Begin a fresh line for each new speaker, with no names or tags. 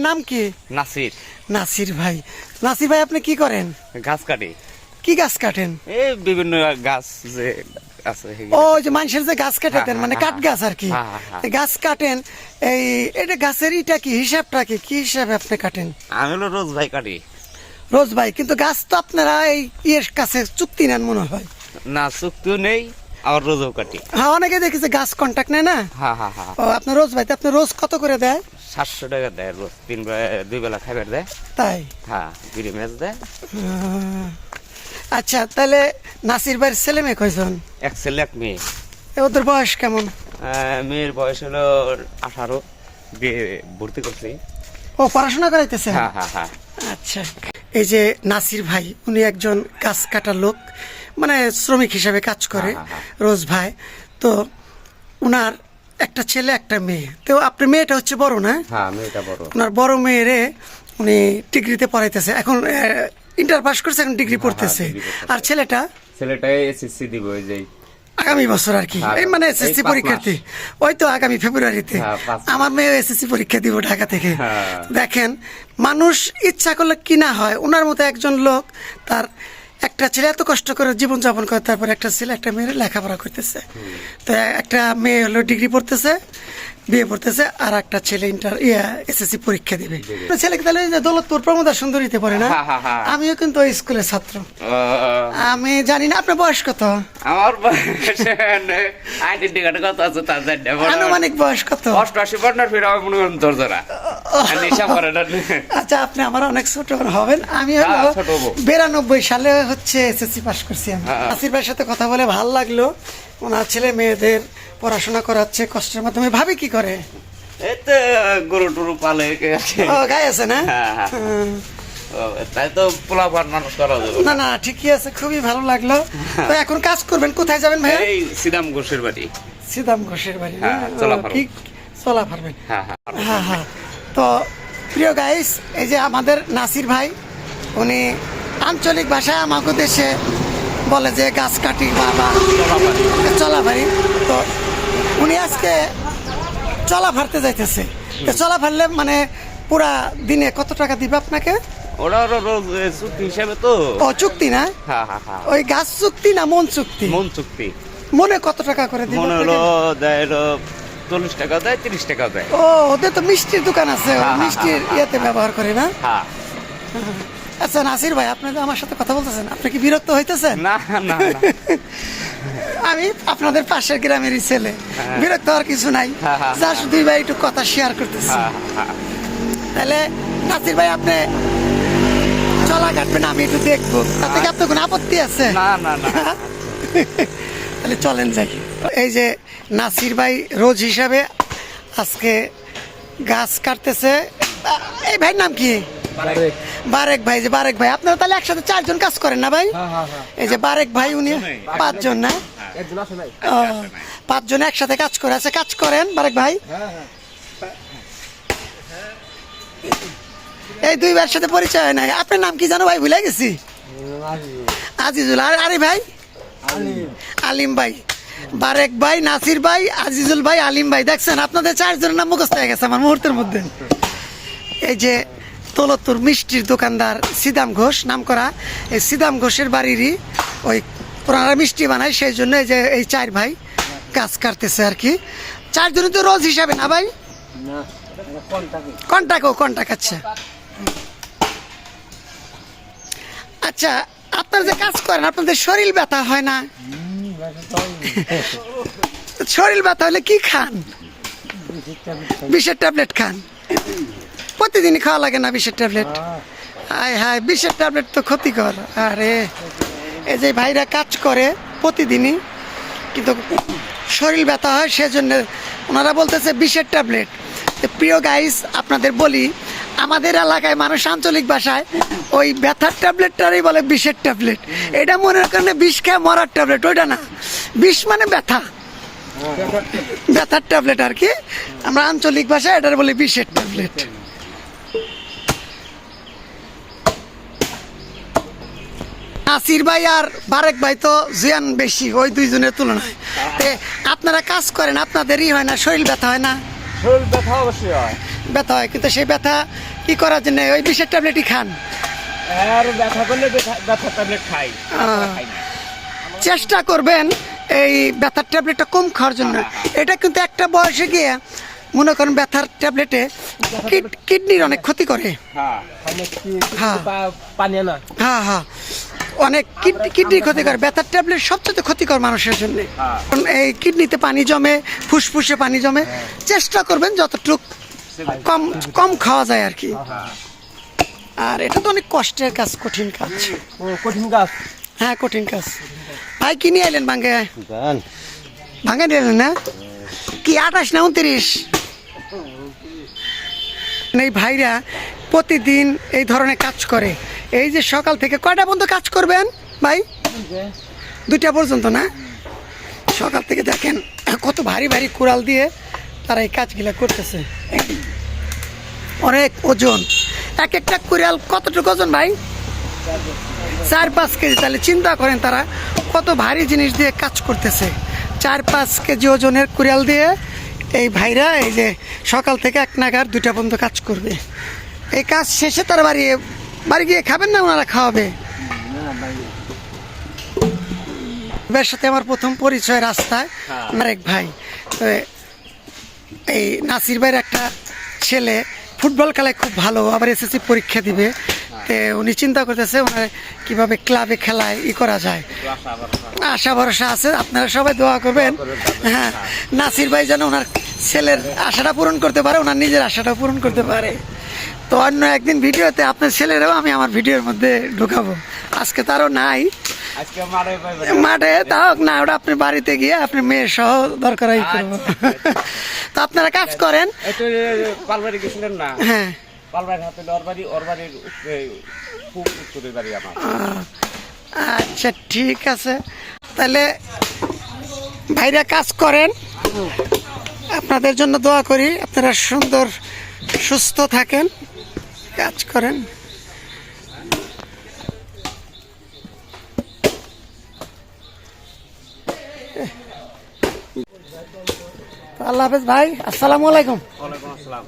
নাম কি?
নাসির।
নাসির ভাই। নাসির ভাই আপনি কি করেন?
গাছ কাটি।
কি গাছ কাটেন?
এই বিভিন্ন গাছ যে আছে
ও যে মানুষের যে গাছ কেটে দেন, মানে কাঠ গাছ আর কি। গাছ কাটেন, এই এটা গাছের ইটা কি হিসাবটা কি কি হিসাবে আপনি কাটেন?
আমি হলো রোজ ভাই কাটি।
রোজ ভাই, কিন্তু গাছ তো আপনারা এই ইয়ের কাছে চুক্তি নেন মনে হয়।
না চুক্তিও নেই, আবার রোজও কাটি।
হ্যাঁ, অনেকে দেখেছে গাছ কন্ট্যাক্ট নেয় না।
হ্যাঁ হ্যাঁ হ্যাঁ।
ও আপনার রোজ ভাই, আপনি রোজ কত করে দেয়?
700 টাকা দেয় রোজ, 2 বেলা খাবার দেয়।
তাই?
হ্যাঁ, বিড়ি ম্যাচ দেয়।
আচ্ছা, তাহলে নাসির ভাইয়ের ছেলে মেয়ে কয়জন?
এক ছেলে এক মেয়ে।
ওদের বয়স কেমন?
মেয়ের বয়স হলো 18, বিয়ে ভর্তি করছি।
ও পড়াশোনা করাইতেছে?
হ্যাঁ হ্যাঁ হ্যাঁ।
আচ্ছা, এই যে নাসির ভাই, উনি একজন গাছ কাটার লোক, মানে শ্রমিক হিসাবে কাজ করে। রোজ ভাই তো উনার একটা ছেলে একটা মেয়ে। তো আপনার মেয়েটা হচ্ছে বড় না?
হ্যাঁ, মেয়েটা বড়।
ওনার বড় মেয়েরে উনি ডিগ্রিতে পড়াইতেছে, এখন ইন্টার পাস করছে, এখন ডিগ্রি পড়তেছে। আর ছেলেটা
এসএসসি দিব এই যে
আগামী বছর আর কি, এই মানে এসএসসি পরীক্ষার্থী। ওই তো আগামী ফেব্রুয়ারিতে আমার মেয়ে এসএসসি পরীক্ষা দিব ঢাকা থেকে। দেখেন, মানুষ ইচ্ছা করলে কি না হয়। ওনার মতো একজন লোক, তার একটা ছেলে এত কষ্ট করে জীবনযাপন করে, তারপর একটা ছেলে একটা মেয়ের লেখাপড়া করতেছে। তো একটা মেয়ে হলো ডিগ্রি পড়তেছে, বিয়ে পড়তেছে, আর একটা ছেলে এসএসসি পরীক্ষা দিবে। ছেলেকে তাহলে দৌলতপুর প্রমোদা সুন্দরীতে পড়ে না? আমিও কিন্তু ওই স্কুলের ছাত্র। আমি জানি না আপনার বয়স কত?
আমার আইডেন্টি কার্ডে কত আছে তা জানি না।
আনুমানিক বয়স কত?
88 বন্যার ফিরে আমি মনে করেন তোর জোড়া নেশা করে না।
আচ্ছা, আপনি আমার অনেক ছোট হবেন। আমি হলো 92 সালে হচ্ছে এসএসসি পাস করছি। আমি নাসির ভাইয়ের সাথে কথা বলে ভালো লাগলো। ওনার ছেলে মেয়েদের পড়াশোনা করাচ্ছে কষ্টের মাধ্যমে। ভাবি কি করে?
এই তো গরু টরু পালে।
ও, গায়ে আছে না?
তাই তো পোলাপান মানুষ করা যাবে
না না, ঠিকই আছে, খুবই ভালো লাগলো। তো এখন কাজ করবেন, কোথায় যাবেন ভাই?
এই সিদাম ঘোষের বাড়ি।
সিদাম ঘোষের বাড়ি?
চলাফারবেন।
ঠিক, চলাফারবেন।
হ্যাঁ হ্যাঁ
হ্যাঁ হ্যাঁ। তো প্রিয় গাইস, এই যে আমাদের নাসির ভাই, উনি আঞ্চলিক ভাষায় আমাকে দেশে বলে যে গাছ কাটি বা চলাফারি। তো উনি আজকে চলা ফারতে যাইতেছে। চলা ফারলে মানে পুরা দিনে কত টাকা দিবে আপনাকে?
ওরা রোজ চুক্তি হিসাবে তো।
ও, চুক্তি না?
হ্যাঁ হ্যাঁ হ্যাঁ।
ওই গাছ চুক্তি না মন চুক্তি?
মন চুক্তি।
মনে কত টাকা করে দিবে?
মনে হলো দেয় 40 টাকা দেয়, 30 টাকা দেয়।
ও, ওদের তো মিষ্টির দোকান আছে, মিষ্টির ইয়েতে ব্যবহার করে না?
হ্যাঁ।
আচ্ছা নাসির ভাই, আপনি তো আমার সাথে কথা বলতেছেন, আপনি কি বিরক্ত হইতেছেন?
না না না।
আমি আপনাদের পাশের গ্রামেরই ছেলে, বিরক্ত হওয়ার কিছু নাই। জাস্ট দুই ভাই একটু কথা শেয়ার করতেছি। তাহলে নাসির ভাই, আপনি চলা কাটবেন, আমি একটু দেখবো, তাতে কি আপনার কোনো আপত্তি আছে?
না না না।
তাহলে চলেন যাই। এই যে নাসির ভাই রোজ হিসাবে আজকে গাছ কাটতেছে। এই ভাইয়ের নাম কি? বারেক ভাই। যে বারেক ভাই, আপনারা তাহলে একসাথে 4 জন কাজ করেন না ভাই? এই যে বারেক ভাই, উনি 5 জন না? 5 জন একসাথে কাজ করে আছে। কাজ করেন বারেক ভাই? এই 2 ভাইয়ের সাথে পরিচয় হয় নাই। আপনার নাম কি জানো ভাই? ভুলে গেছি। আজিজুল। আর আরে ভাই? আলিম ভাই। বারেক ভাই, নাসির ভাই, আজিজুল ভাই, আলিম ভাই। দেখছেন, আপনাদের 4 জনের নাম মুখস্থ হয়ে গেছে আমার মুহূর্তের মধ্যে। এই যে দৌলতপুর মিষ্টির দোকানদার সিদাম ঘোষ নাম করা, এই সিদাম ঘোষের বাড়িরই ওই ওনারা মিষ্টি বানায়, সেই জন্য এই যে এই 4 ভাই গাছ কাটতেছে আর কি। 4 জনই তো রোজ হিসাবে না ভাই? কন্টাক্ট। আচ্ছা আচ্ছা, আপনারা যে কাজ করেন, আপনাদের শরীর ব্যথা হয় না? শরীর ব্যথা হলে কি খান? বিষের ট্যাবলেট খান? প্রতিদিনই খাওয়া লাগে না বিষের ট্যাবলেট? হায় হায়, বিষের ট্যাবলেট তো ক্ষতিকর। আরে, এই যে ভাইরা কাজ করে প্রতিদিনই, কিন্তু শরীর ব্যথা হয়, সেজন্য ওনারা বলতেছে বিষের ট্যাবলেট। প্রিয় গাইস, আপনাদের বলি, আমাদের এলাকায় মানুষ আঞ্চলিক ভাষায় ওই ব্যথার ট্যাবলেটটারই বলে বিষের ট্যাবলেট। এটা মনে করেন বিষ খেয়ে মরার ট্যাবলেট, ওইটা না। বিষ মানে ব্যথা, ব্যথার ট্যাবলেট আর কি। আমরা আঞ্চলিক ভাষায় এটার বলি বিষের ট্যাবলেট। নাসির ভাই আর বারেক ভাই তো জিয়ান বেশি ওই 2 জনের তুলনায়। আপনারা কাজ করেন, আপনাদেরই হয় না শরীর ব্যথা? হয় না?
শরীর ব্যথা অবশ্যই হয়।
ব্যথা হয়, কিন্তু সেই ব্যথা কি করার জন্য ওই বিষের ট্যাবলেটই খান?
আর ব্যথা করলে ব্যথা ট্যাবলেট খাই।
চেষ্টা করবেন এই ব্যথার ট্যাবলেটটা কম খাওয়ার জন্য। এটা কিন্তু একটা বয়সে গিয়ে মনে করেন ব্যথার ট্যাবলেটে কিডনির অনেক ক্ষতি করে।
হ্যাঁ
হ্যাঁ
পানি না।
হ্যাঁ হ্যাঁ, অনেক কিডনির ক্ষতি করে। ব্যথার ট্যাবলেট সবচেয়ে ক্ষতিকর মানুষের জন্য। এই কিডনিতে পানি জমে, ফুসফুসে পানি জমে। চেষ্টা করবেন যতটুক কম কম খাওয়া যায় আর কি। আর এটা তো অনেক কষ্টের কাজ, কঠিন কাজ।
কঠিন কাজ।
হ্যাঁ কঠিন কাজ। ভাই কি নিয়ে এলেন ভাঙ্গে? ভাঙ্গে নিয়ে এলেন না? কি 28 না 29? এই ভাইরা প্রতিদিন এই ধরনের কাজ করে। এই যে সকাল থেকে কয়টা পর্যন্ত কাজ করবেন ভাই? 2টা পর্যন্ত না? সকাল থেকে দেখেন কত ভারী ভারী কুড়াল দিয়ে তারা এই কাজগুলা করতেছে। অনেক ওজন, এক একটা কুড়াল কতটুকু ওজন ভাই? 4-5 কেজি। তাহলে চিন্তা করেন তারা কত ভারী জিনিস দিয়ে কাজ করতেছে। 4-5 কেজি ওজনের কুড়াল দিয়ে এই ভাইরা এই যে সকাল থেকে 1 নাগাদ 2টা পর্যন্ত কাজ করবে। এই কাজ শেষে তারা বাড়ি গিয়ে খাবেন না ওনারা খাওয়াবে? এর সাথে আমার প্রথম পরিচয় রাস্তায়। আমার এক ভাই, তো এই নাসির ভাইয়ের একটা ছেলে ফুটবল খেলায় খুব ভালো, আবার এসএসসি পরীক্ষা দিবে। তো উনি চিন্তা করতেছে ওনার কিভাবে ক্লাবে খেলায় করা যায়। আশা ভরসা আছে, আপনারা সবাই দোয়া করবেন। হ্যাঁ, নাসির ভাই যেন ওনার ছেলের আশাটা পূরণ করতে পারে, ওনার নিজের আশাটা পূরণ করতে পারে। তো অন্য একদিন ভিডিওতে আপনার ছেলেরাও আমি আমার ভিডিওর মধ্যে ঢুকাবো। আজকে তারও নাই মাঠে, তাও না, ওটা আপনি বাড়িতে গিয়ে আপনি মেয়ের সহ দরকার করবো। তো আপনারা কাজ করেন। হ্যাঁ আচ্ছা ঠিক আছে, তাহলে ভাইরা কাজ করেন, আপনাদের জন্য দোয়া করি। আপনারা সুন্দর সুস্থ থাকেন, কাজ করেন। আল্লাহ হাফেজ ভাই, আসসালামু আলাইকুম।
ওয়ালাইকুম আসসালাম।